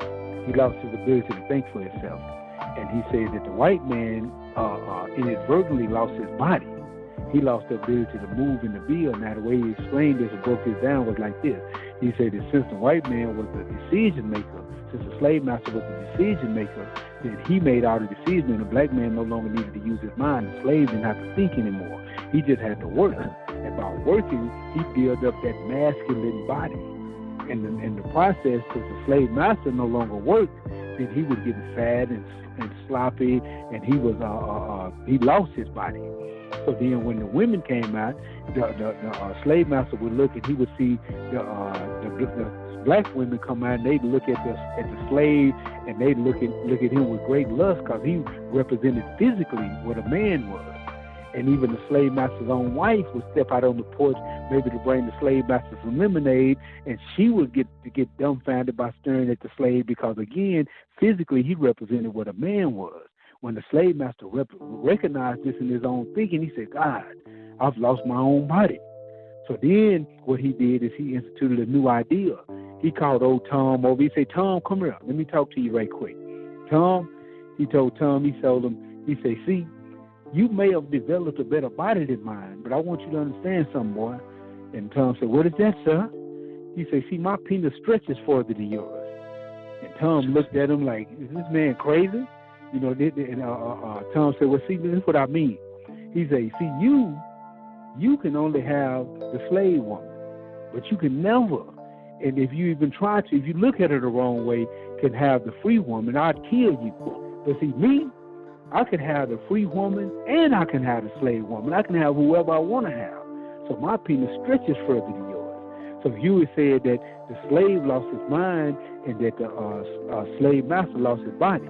He lost his ability to think for himself. And he said that the white man inadvertently lost his body. He lost the ability to move and to build. Now, the way he explained this and broke this down was like this. He said that since the white man was the decision maker, since the slave master was the decision maker, then he made all the decisions, and the black man no longer needed to use his mind. The slave didn't have to think anymore. He just had to work. And by working, he built up that masculine body. And in the process, since the slave master no longer worked, then he was getting fat and sloppy, and he lost his body. So then when the women came out, the slave master would look and he would see the black women come out, and they'd look at the slave, and they'd look at him with great lust because he represented physically what a man was. And even the slave master's own wife would step out on the porch, maybe to bring the slave master some lemonade, and she would get dumbfounded by staring at the slave because, again, physically he represented what a man was. When the slave master recognized this in his own thinking, he said, God, I've lost my own body. So then what he did is he instituted a new idea. He called old Tom over. He said, Tom, come here. Let me talk to you right quick. Tom, he told him, he said, see, you may have developed a better body than mine, but I want you to understand something, boy. And Tom said, what is that, sir? He said, see, my penis stretches further than yours. And Tom looked at him like, is this man crazy? You know, and Tom said, well, see, this is what I mean. He said, see, you can only have the slave woman, but you can never, and if you even try to, if you look at her the wrong way, can have the free woman, I'd kill you. But see, me, I can have the free woman and I can have the slave woman. I can have whoever I want to have. So my penis stretches further than yours. So Huey said that the slave lost his mind and that the slave master lost his body.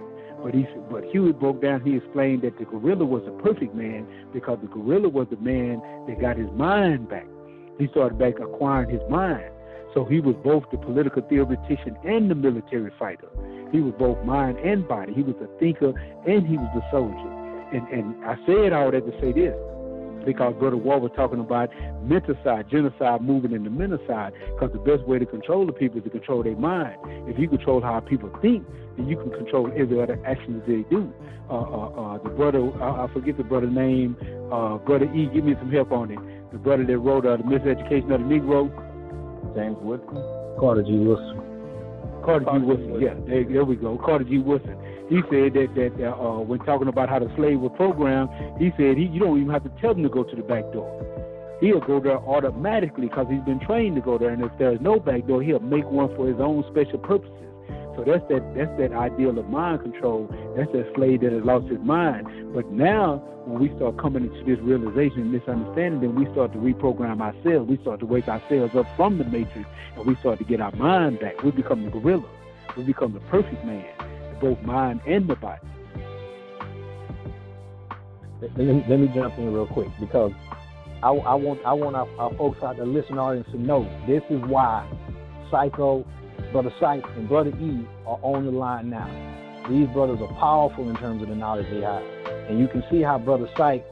But Huey broke down, he explained that the gorilla was the perfect man because the gorilla was the man that got his mind back. He started back acquiring his mind. So he was both the political theoretician and the military fighter. He was both mind and body. He was the thinker and he was the soldier. And I said all that to say this, because Brother Wall was talking about menticide, genocide moving into menticide, because the best way to control the people is to control their mind. If you control how people think, then you can control every other action that they do. The brother, I forget the brother's name, Brother E, give me some help on it. The brother that wrote The Miseducation of the Negro. James Woodson? Carter G. Woodson. Yeah, there we go. Carter G. Woodson. He said that when talking about how the slave was programmed, he said you don't even have to tell him to go to the back door. He'll go there automatically because he's been trained to go there. And if there's no back door, he'll make one for his own special purposes. So that's that ideal of mind control. That's that slave that has lost his mind. But now, when we start coming into this realization and this understanding, then we start to reprogram ourselves. We start to wake ourselves up from the matrix, and we start to get our mind back. We become the gorilla. We become the perfect man, both mind and the body. Let me jump in real quick, because I want our folks out there, listening audience, to know this is why Psycho, Brother Psych, and Brother E are on the line now. These brothers are powerful in terms of the knowledge they have. And you can see how Brother Psych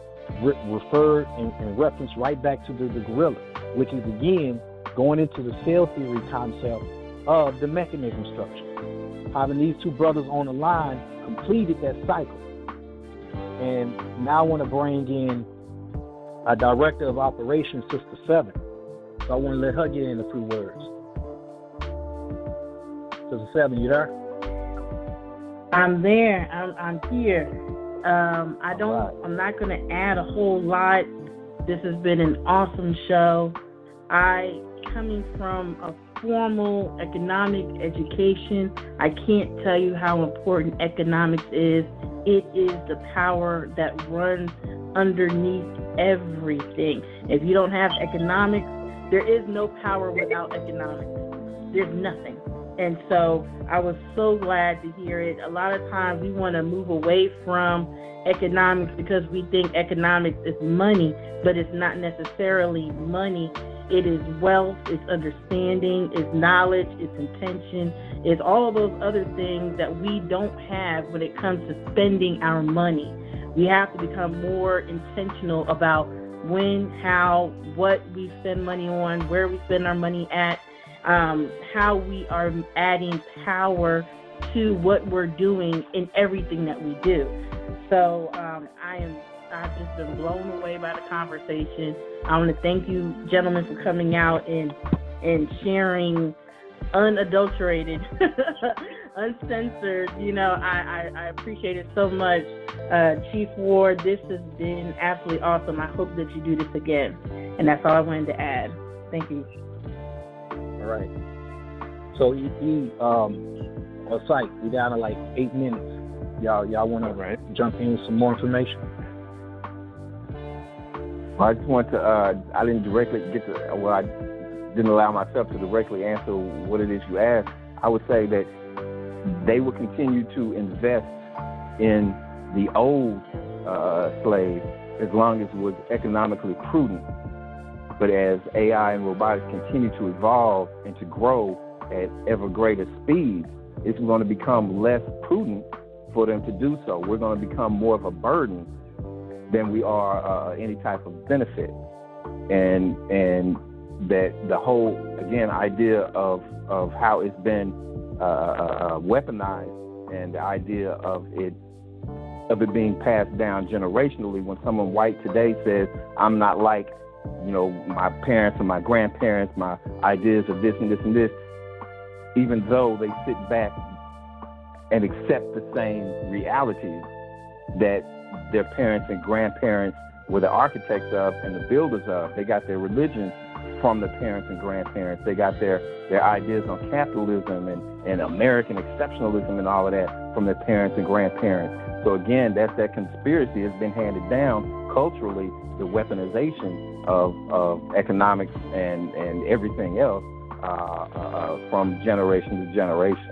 referred and referenced right back to the gorilla, which is, again, going into the cell theory concept of the mechanism structure. Having these two brothers on the line completed that cycle. And now I want to bring in our Director of Operations, Sister Seven. So I want to let her get in a few words. Sister Seven, you there? I'm there. I'm here. I'm not going to add a whole lot. This has been an awesome show. Coming from a formal economic education, I can't tell you how important economics is. It is the power that runs underneath everything. If you don't have economics, there is no power without economics. There's nothing. And so I was so glad to hear it. A lot of times we want to move away from economics because we think economics is money, but it's not necessarily money. It is wealth, it's understanding, it's knowledge, it's intention, it's all of those other things that we don't have when it comes to spending our money. We have to become more intentional about when, how, what we spend money on, where we spend our money at, how we are adding power to what we're doing in everything that we do. So I've just been blown away by the conversation. I want to thank you, gentlemen, for coming out and sharing unadulterated, uncensored. I appreciate it so much. Chief Ward, this has been absolutely awesome. I hope that you do this again. And that's all I wanted to add. Thank you. All right. So, Psych, we're down to like 8 minutes. Y'all want to jump in with some more information? Well, I just want to, I didn't directly get to, I didn't allow myself to directly answer what it is you asked. I would say that they will continue to invest in the old slave as long as it was economically prudent. But as AI and robotics continue to evolve and to grow at ever greater speeds, it's going to become less prudent for them to do so. We're going to become more of a burden than we are any type of benefit. And that the whole, again, idea of how it's been weaponized, and the idea of it being passed down generationally. When someone white today says, I'm not like, my parents or my grandparents, my ideas of this and this and this, even though they sit back and accept the same realities that their parents and grandparents were the architects of and the builders of. They got their religion from the parents and grandparents. They got their ideas on capitalism and American exceptionalism and all of that from their parents and grandparents. So again, that conspiracy has been handed down culturally, the weaponization of economics and everything else from generation to generation.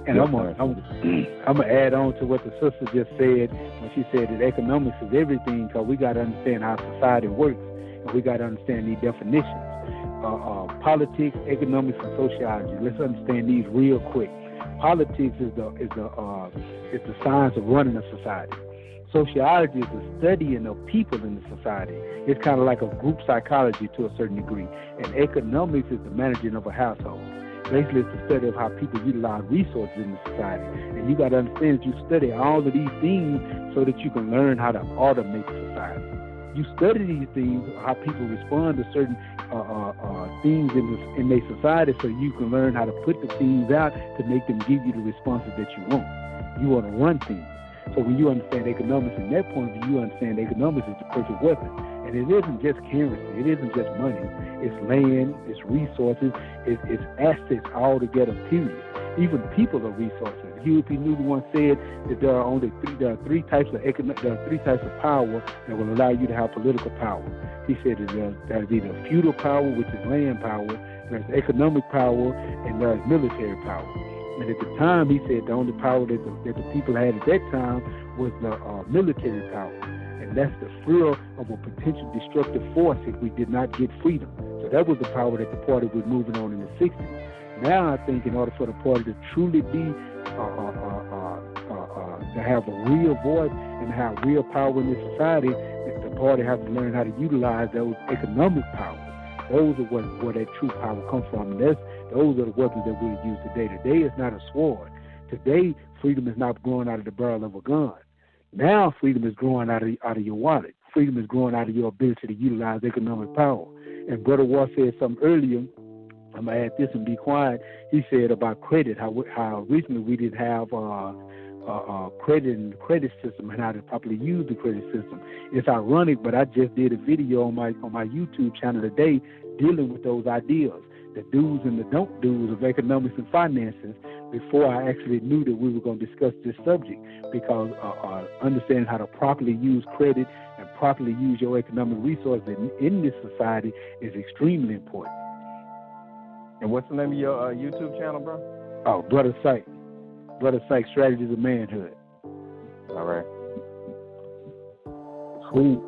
And I'm gonna add on to what the sister just said when she said that economics is everything, because we got to understand how society works, and we got to understand these definitions. Politics, economics, and sociology. Let's understand these real quick. Politics is the science of running a society. Sociology is the studying of people in the society. It's kind of like a group psychology to a certain degree. And economics is the managing of a household. Basically, it's the study of how people utilize resources in the society. And you got to understand that you study all of these things so that you can learn how to automate society. You study these things, how people respond to certain things in their society, so you can learn how to put the things out to make them give you the responses that you want. You want to run things. So when you understand economics from that point of view, you understand economics is the perfect weapon. And it isn't just currency. It isn't just money. It's land, it's resources, it's assets all together, period. Even people are resources. Huey P. Newton once said that there are three types of power that will allow you to have political power. He said that there's either feudal power, which is land power, there's economic power, and there's military power. And at the time, he said the only power that the people had at that time was the military power. And that's the fear of a potential destructive force if we did not get freedom. So that was the power that the party was moving on in the 60s. Now I think in order for the party to truly be, to have a real voice and have real power in this society, the party has to learn how to utilize those economic powers. Those are where that true power comes from. And those are the weapons that we use today. Today is not a sword. Today, freedom is not growing out of the barrel of a gun. Now freedom is growing out of your wallet. Freedom is growing out of your ability to utilize economic power. And Brother War said something earlier. I'm going to add this and be quiet. He said about credit, how recently we didn't have credit in the credit system and how to properly use the credit system. It's ironic, but I just did a video on my YouTube channel today dealing with those ideas, the do's and the don't do's of economics and finances, before I actually knew that we were going to discuss this subject, because understanding how to properly use credit and properly use your economic resources in this society is extremely important. And what's the name of your YouTube channel, bro? Oh, Brother Psych, Strategies of Manhood. All right. Sweet.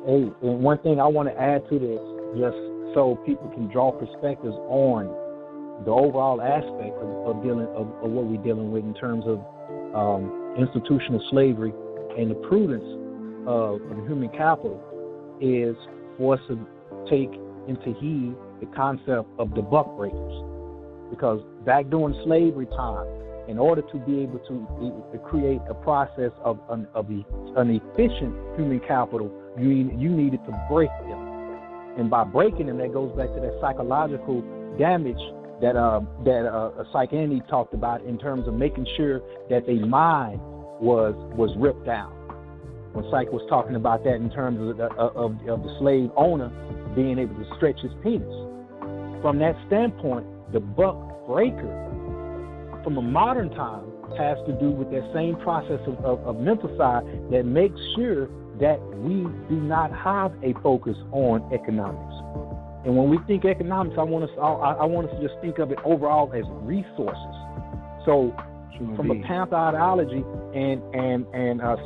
Hey, and one thing I want to add to this, just so people can draw perspectives on the overall aspect of what we're dealing with in terms of institutional slavery and the prudence of human capital, is for us to take into heed the concept of the buck breakers. Because back during slavery time, in order to be able to create a process of an efficient human capital, you needed to break them. And by breaking them, that goes back to that psychological damage that Psych talked about, in terms of making sure that their mind was ripped down. When Psych was talking about that in terms of the slave owner being able to stretch his penis. From that standpoint, the buck breaker from a modern time has to do with that same process of mental side that makes sure that we do not have a focus on economics. And when we think economics, I want us to just think of it overall as resources. So from a Panther ideology and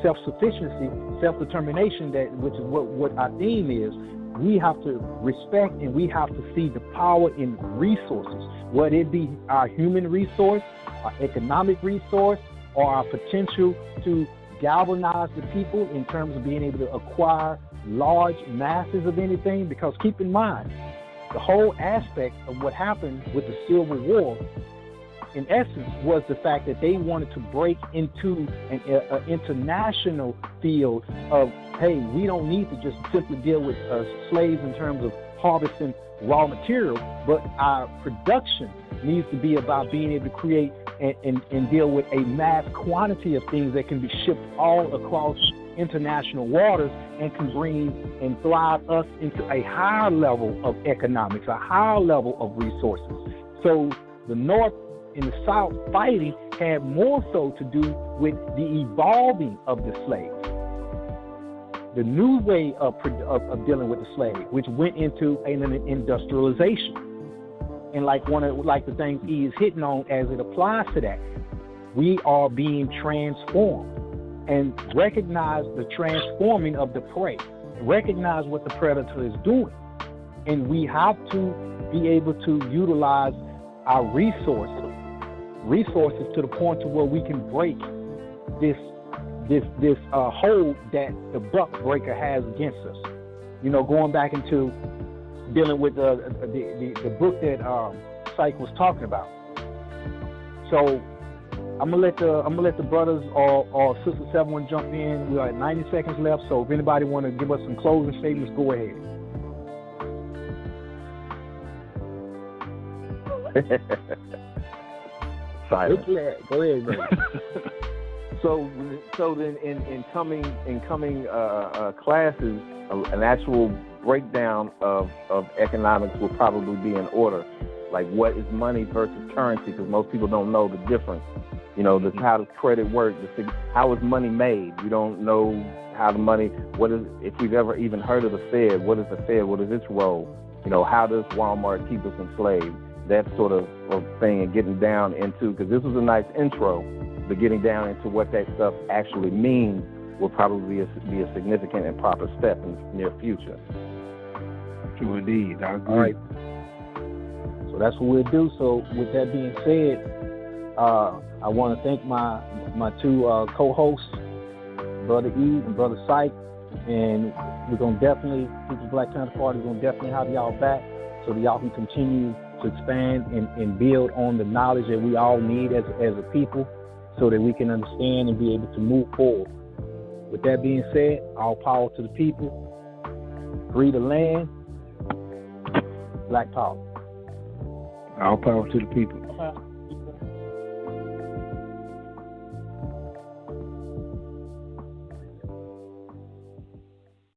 self-sufficiency, self-determination, which is what our theme is, we have to respect and we have to see the power in resources, whether it be our human resource, our economic resource, or our potential to galvanize the people in terms of being able to acquire large masses of anything. Because keep in mind, the whole aspect of what happened with the Civil War, in essence, was the fact that they wanted to break into an international field of, hey, we don't need to just simply deal with slaves in terms of harvesting raw material, but our production needs to be about being able to create and deal with a mass quantity of things that can be shipped all across international waters and can bring and thrive us into a higher level of economics, a higher level of resources. So the North and the South fighting had more so to do with the evolving of the slave, the new way of dealing with the slave, which went into an industrialization. And like the things he is hitting on as it applies to that, we are being transformed. And recognize the transforming of the prey. Recognize what the predator is doing. And we have to be able to utilize our resources to the point to where we can break this hold that the buck breaker has against us. You know, going back into dealing with the book that Psych was talking about. So I'm gonna let the brothers or sisters have one jump in. We are at 90 seconds left, so if anybody want to give us some closing statements, go ahead. Silence. Go ahead, baby. So then in coming classes, an actual breakdown of economics will probably be in order. Like, what is money versus currency? Because most people don't know the difference. You know, how does credit work? How is money made? We don't know how the money. What is, if we've ever even heard of the Fed? What is the Fed? What is its role? You know, how does Walmart keep us enslaved? That sort of thing, and getting down into, because this was a nice intro, but getting down into what that stuff actually means will probably be a significant and proper step in the near future. True indeed. I agree. All right. So that's what we'll do. So with that being said, I want to thank my two co-hosts, Brother E and Brother Syke, and we're going to definitely, People's Black Panther Party is going to definitely have y'all back so that y'all can continue to expand and build on the knowledge that we all need as a people so that we can understand and be able to move forward. With that being said, all power to the people, free the land, Black power. All power to the people.